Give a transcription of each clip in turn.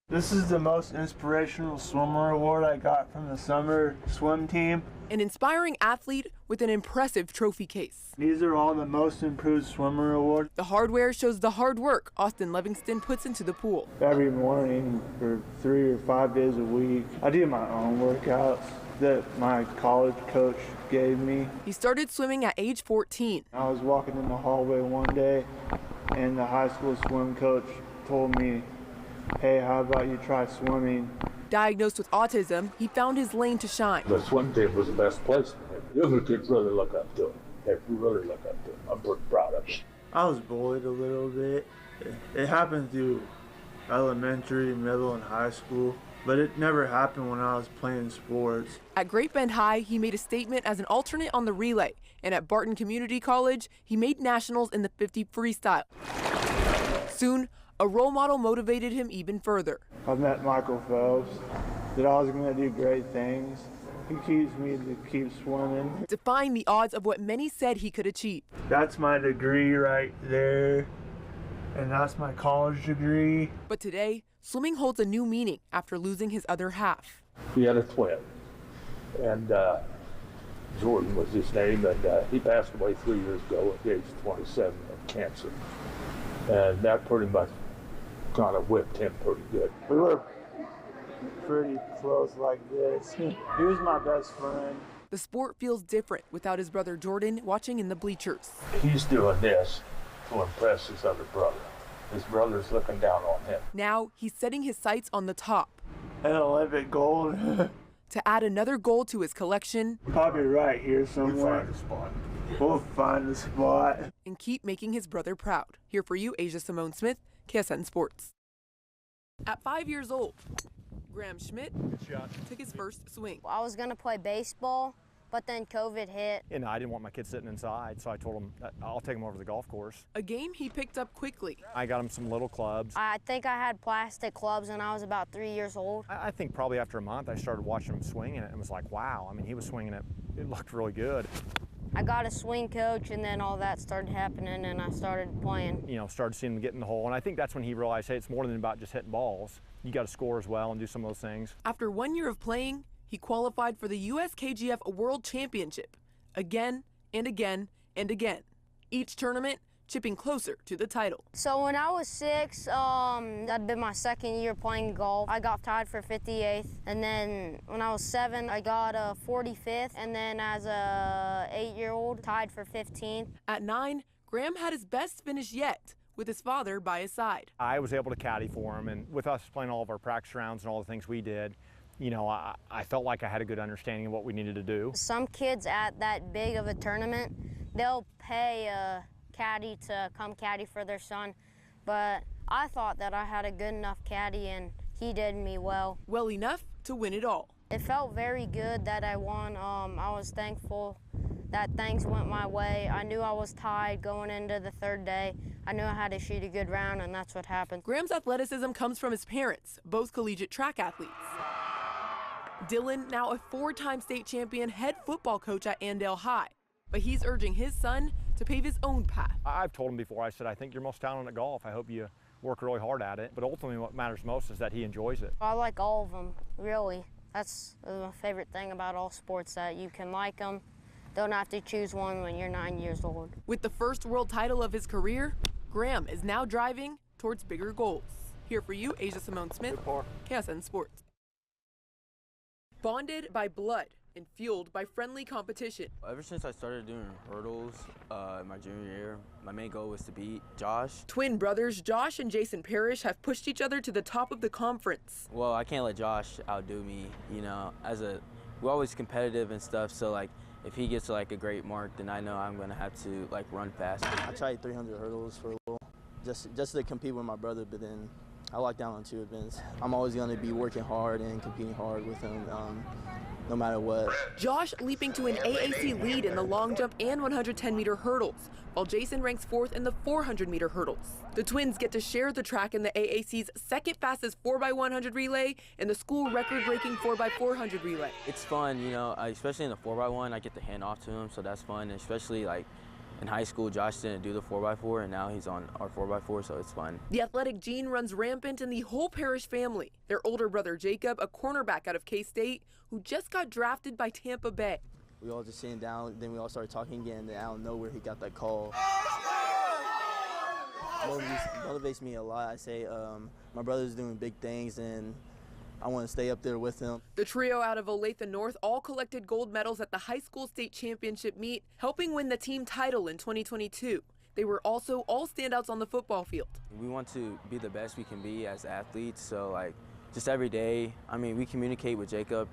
This is the most inspirational swimmer award I got from the summer swim team. An inspiring athlete with an impressive trophy case. These are all the most improved swimmer awards. The hardware shows the hard work Austin Livingston puts into the pool. Every morning for 3 or 5 days a week, I do my own workouts that my college coach gave me. He started swimming at age 14. I was walking in the hallway one day and the high school swim coach told me, "Hey, how about you try swimming?" Diagnosed with autism, he found his lane to shine. The swim team was the best place for him. The other kids really look up to him. They really look up to him. I'm pretty proud of him. I was bullied a little bit. It happened through elementary, middle, and high school, but it never happened when I was playing sports. At Great Bend High, he made a statement as an alternate on the relay, and at Barton Community College, he made nationals in the 50 freestyle. Soon, a role model motivated him even further. I met Michael Phelps, that I was going to do great things. He keeps me to keep swimming. Defying the odds of what many said he could achieve. That's my degree right there, and that's my college degree. But today, swimming holds a new meaning after losing his other half. He had a twin, and Jordan was his name, and he passed away 3 years ago at the age of 27 of cancer. And that pretty much kind of whipped him pretty good. We were pretty close like this. He was my best friend. The sport feels different without his brother Jordan watching in the bleachers. He's doing this to impress his other brother. His brother's looking down on him. Now he's setting his sights on the top. An Olympic gold. To add another goal to his collection. Probably right here somewhere. We'll find a spot. We'll find a spot. And keep making his brother proud. Here for you, Asia Cymone Smith, KSN Sports. At 5 years old, Graham Schmidt took his first swing. I was going to play baseball, but then COVID hit. And I didn't want my kids sitting inside, so I told him I'll take them over to the golf course. A game he picked up quickly. I got him some little clubs. I think I had plastic clubs when I was about 3 years old. I think probably after a month I started watching him swinging it and was like, wow. I mean, he was swinging it. It looked really good. I got a swing coach, and then all that started happening, and I started playing. You know, started seeing him get in the hole, and I think that's when he realized, hey, it's more than about just hitting balls. You got to score as well and do some of those things. After 1 year of playing, he qualified for the USKGF World Championship again and again and again. Each tournament chipping closer to the title. So when I was 6, that'd been my second year playing golf. I got tied for 58th, and then when I was 7, I got 45th, and then as a 8-year-old, tied for 15th. At 9, Graham had his best finish yet, with his father by his side. I was able to caddy for him, and with us playing all of our practice rounds and all the things we did, you know, I felt like I had a good understanding of what we needed to do. Some kids at that big of a tournament, they'll pay a caddy to come caddy for their son, but I thought that I had a good enough caddy, and he did me well. Well enough to win it all. It felt very good that I won. I was thankful that things went my way. I knew I was tied going into the third day. I knew I had to shoot a good round, and that's what happened. Graham's athleticism comes from his parents, both collegiate track athletes. Dylan, now a 4-time state champion head football coach at Andale High, but he's urging his son to pave his own path. I've told him before, I said, I think you're most talented at golf. I hope you work really hard at it, but ultimately what matters most is that he enjoys it. I like all of them, really. That's my favorite thing about all sports, that you can like them. Don't have to choose one when you're 9 years old. With the first world title of his career, Graham is now driving towards bigger goals. Here for you, Asia Cymone Smith, KSN Sports. Bonded by blood and fueled by friendly competition. Ever since I started doing hurdles in my junior year, my main goal was to beat Josh. Twin brothers Josh and Jason Parrish have pushed each other to the top of the conference. Well, I can't let Josh outdo me, you know. We're always competitive and stuff, so like if he gets like a great mark, then I know I'm gonna have to like run fast. I tried 300 hurdles for a little, just to compete with my brother, but then I locked down on 2 events. I'm always gonna be working hard and competing hard with him, no matter what. Josh leaping to an AAC lead in the long jump and 110-meter hurdles, while Jason ranks 4th in the 400-meter hurdles. The twins get to share the track in the AAC's second fastest 4x100 relay and the school record-breaking 4x400 relay. It's fun, you know, especially in the 4x1, I get to hand off to him, so that's fun, and especially like in high school, Josh didn't do the 4x4, and now he's on our 4x4, so it's fun. The athletic gene runs rampant in the whole Parrish family. Their older brother, Jacob, a cornerback out of K-State, who just got drafted by Tampa Bay. We all just sitting down, then we all started talking again, and then out of nowhere he got that call. Motivates me a lot. I say my brother's doing big things, and I want to stay up there with him. The trio out of Olathe North all collected gold medals at the high school state championship meet, helping win the team title in 2022. They were also all standouts on the football field. We want to be the best we can be as athletes, so like just every day, I mean, we communicate with Jacob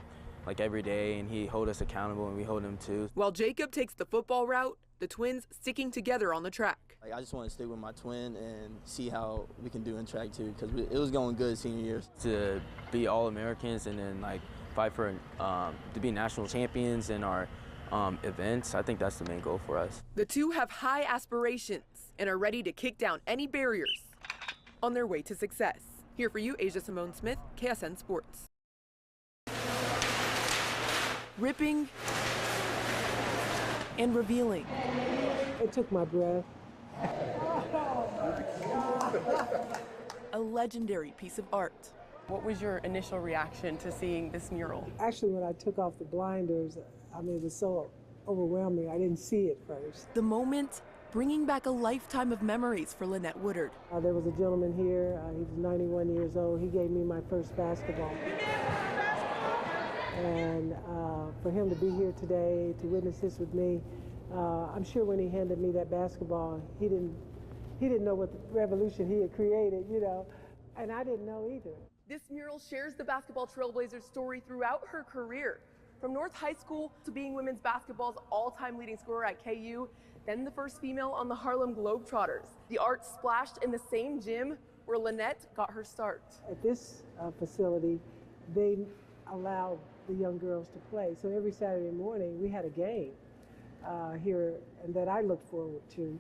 like every day, and he holds us accountable, and we hold him too. While Jacob takes the football route, the twins sticking together on the track. Like, I just want to stick with my twin and see how we can do in track too, because it was going good senior years. To be All-Americans and then like fight for to be national champions in our events, I think that's the main goal for us. The two have high aspirations and are ready to kick down any barriers on their way to success. Here for you, Asia Cymone Smith, KSN Sports. Ripping and revealing. It took my breath. A legendary piece of art. What was your initial reaction to seeing this mural? Actually, when I took off the blinders, I mean, it was so overwhelming. I didn't see it first. The moment bringing back a lifetime of memories for Lynette Woodard. There was a gentleman here. He was 91 years old. He gave me my first basketball. And for him to be here today, to witness this with me, I'm sure when he handed me that basketball, he didn't know what the revolution he had created, you know, and I didn't know either. This mural shares the basketball trailblazer's story throughout her career. From North High School to being women's basketball's all-time leading scorer at KU, then the first female on the Harlem Globetrotters. The art splashed in the same gym where Lynette got her start. At this facility, they allowed the young girls to play. So every Saturday morning we had a game here and that I looked forward to.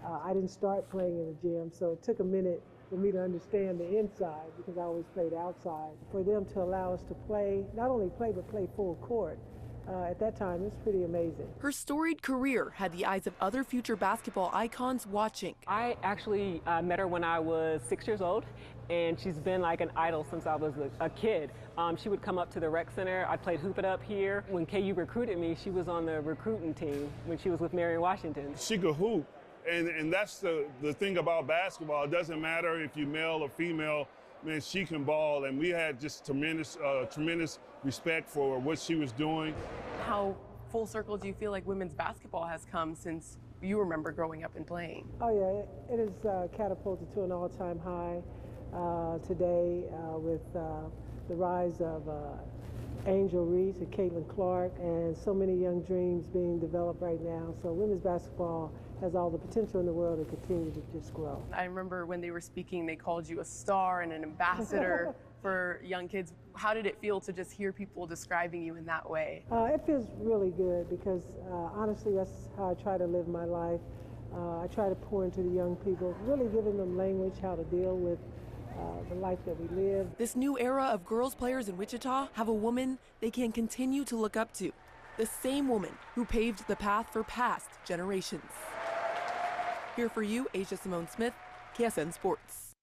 I didn't start playing in the gym, so it took a minute for me to understand the inside because I always played outside. For them to allow us to play, not only play, but play full court, at that time, it was pretty amazing. Her storied career had the eyes of other future basketball icons watching. I actually met her when I was 6 years old, and she's been like an idol since I was a kid. She would come up to the rec center. I played Hoop It Up here. When KU recruited me, she was on the recruiting team when she was with Marion Washington. She could hoop, and that's the thing about basketball. It doesn't matter if you're male or female. Man, she can ball, and we had just tremendous respect for what she was doing. How full circle do you feel like women's basketball has come since you remember growing up and playing? Oh yeah, it is catapulted to an all-time high today with the rise of Angel Reese and Caitlin Clark, and so many young dreams being developed right now. So women's basketball has all the potential in the world to continue to just grow. I remember when they were speaking, they called you a star and an ambassador for young kids. How did it feel to just hear people describing you in that way? It feels really good because honestly, that's how I try to live my life. I try to pour into the young people, really giving them language, how to deal with the life that we live. This new era of girls players in Wichita have a woman they can continue to look up to. The same woman who paved the path for past generations. Here for you, Asia Cymone Smith, KSN Sports.